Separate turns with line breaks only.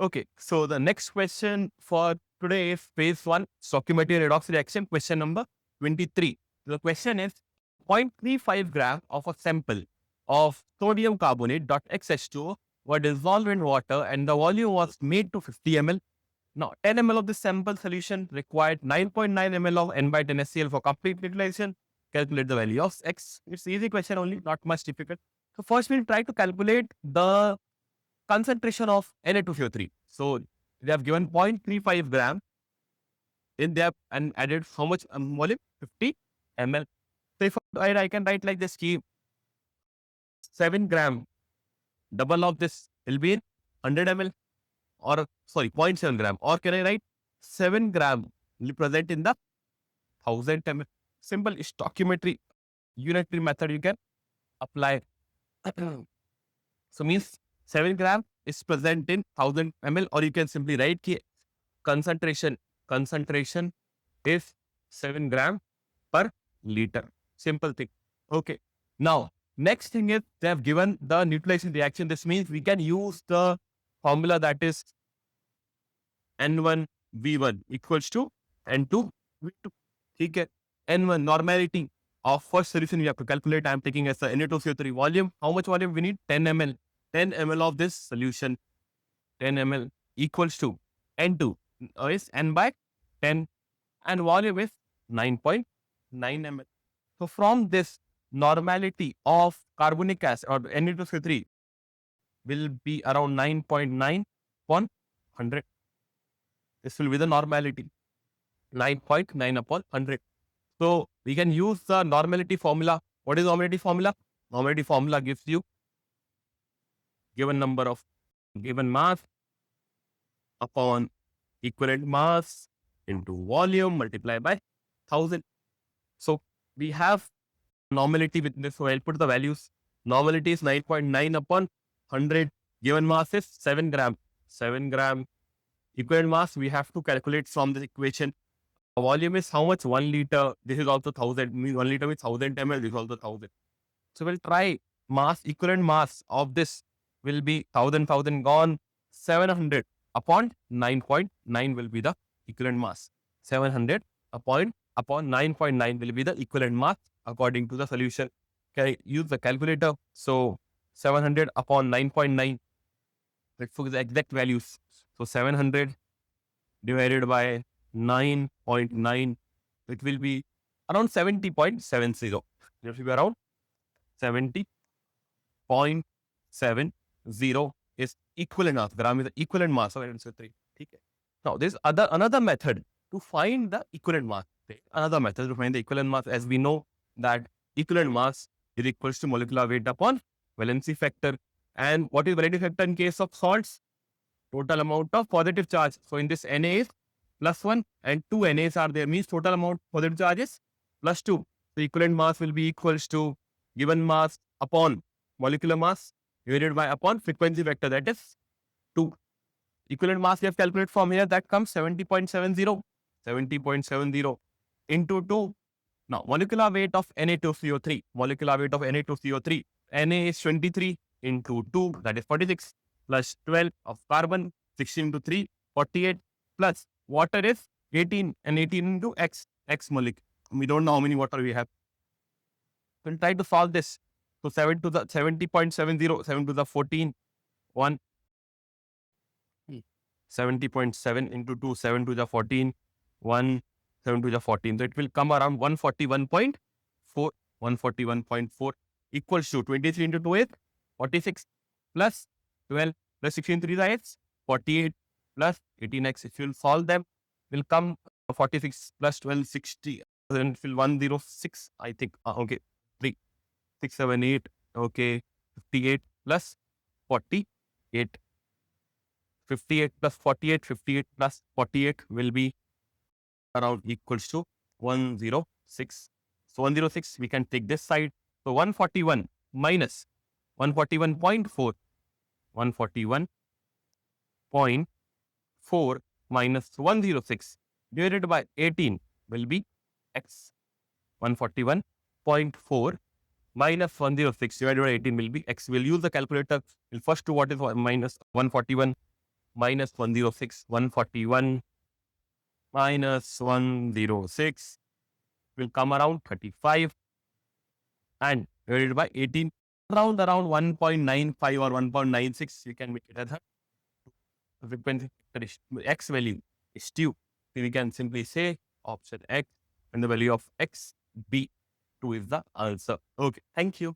Okay, so the next question for today is phase 1 stoichiometry redox reaction, question number 23. The question is 0.35 gram of a sample of sodium carbonate .xH₂O were dissolved in water and the volume was made to 50 ml. Now, 10 ml of the sample solution required 9.9 ml of N by 10 SCl for complete utilization. Calculate the value of X. It's easy question only, not much difficult. So first we'll try to calculate the concentration of Na₂CO₃. So they have given 0.35 gram in there and added how much volume? 50 ml. So if I can write like this, key 7 gram, double of this will be in 100 ml or sorry 0.7 gram, or can I write 7 gram will present in the 1000 ml. Simple stoichiometry unitary method you can apply. So means 7 gram is present in 1000 ml, or you can simply write ki concentration is 7 gram per liter. Simple thing. Okay. Now, next thing is they have given the neutralization reaction. This means we can use the formula that is N1 V1 equals to N2 V2. Okay. N1 normality of first solution we have to calculate. I am taking as the Na₂CO₃ volume. How much volume we need? 10 ml. 10 ml of this solution, 10 ml equals to N2 is N by 10 and volume is 9.9 ml. So from this, normality of carbonic acid or Na₂CO₃ will be around 9.9 upon 100. This will be the normality, 9.9 upon 100. So we can use the normality formula. What is normality formula? Normality formula gives you given number of given mass upon equivalent mass into volume multiplied by 1000. So we have normality with this. So I'll put the values. Normality is 9.9 upon 100. Given mass is 7 gram. 7 gram. Equivalent mass we have to calculate from this equation. Volume is how much? 1 liter. This is also 1000. Means 1 liter means 1000 ml. This is also 1000. So we'll try mass, equivalent mass of this will be 1000 gone. 700 upon 9.9 will be the equivalent mass. 700 upon 9.9 will be the equivalent mass according to the solution. Can I use the calculator? So 700 upon 9.9. Let's focus the exact values. So 700 divided by 9.9, it will be around 70.70. It will be around 70.70 is equivalent mass. Gram is the equivalent mass of Na₂CO₃. Okay. Now, there's another method to find the equivalent mass. Another method to find the equivalent mass, as we know that equivalent mass is equals to molecular weight upon valency factor. And what is valency factor in case of salts? Total amount of positive charge. So in this Na is +1 and 2 Nas are there, means total amount positive charge is +2. So equivalent mass will be equals to given mass upon molecular mass divided by upon frequency vector, that is 2. Equivalent mass we have calculated from here, that comes 70.70. 70.70 into 2. Now, molecular weight of Na₂CO₃. Molecular weight of Na₂CO₃. Na is 23 into 2, that is 46, plus 12 of carbon, 16 into 3, 48, plus water is 18, and 18 into X molecule. We don't know how many water we have. We'll try to solve this. So 7 to the 70.70, 7 to the 14, 1. 70.7 into 2, 7 to the 14, 1, 7 to the 14. So it will come around 141.4. 141.4 equals to 23 into 2 is 46 plus 12 plus 16 3 is 48 plus 18x. If you'll solve them, will come 46 plus 12, 60. Then it will 106, I think. Okay, 3, 6, 7, 8. Okay, 58 plus 48. 58 plus 48, 58 plus 48 will be around equals to 106. So 106, we can take this side. So 141 minus 141.4. 141.4 minus 106 divided by 18 will be X. 141.4 minus 106 divided by 18 will be X. We'll use the calculator. We'll first do what is minus 141 minus 106, 141 minus 106 will come around 35 and divided by 18, around 1.95 or 1.96. You can make it as a frequency factor x value is 2. So we can simply say option X and the value of x, B, 2 is the answer. Okay, thank you.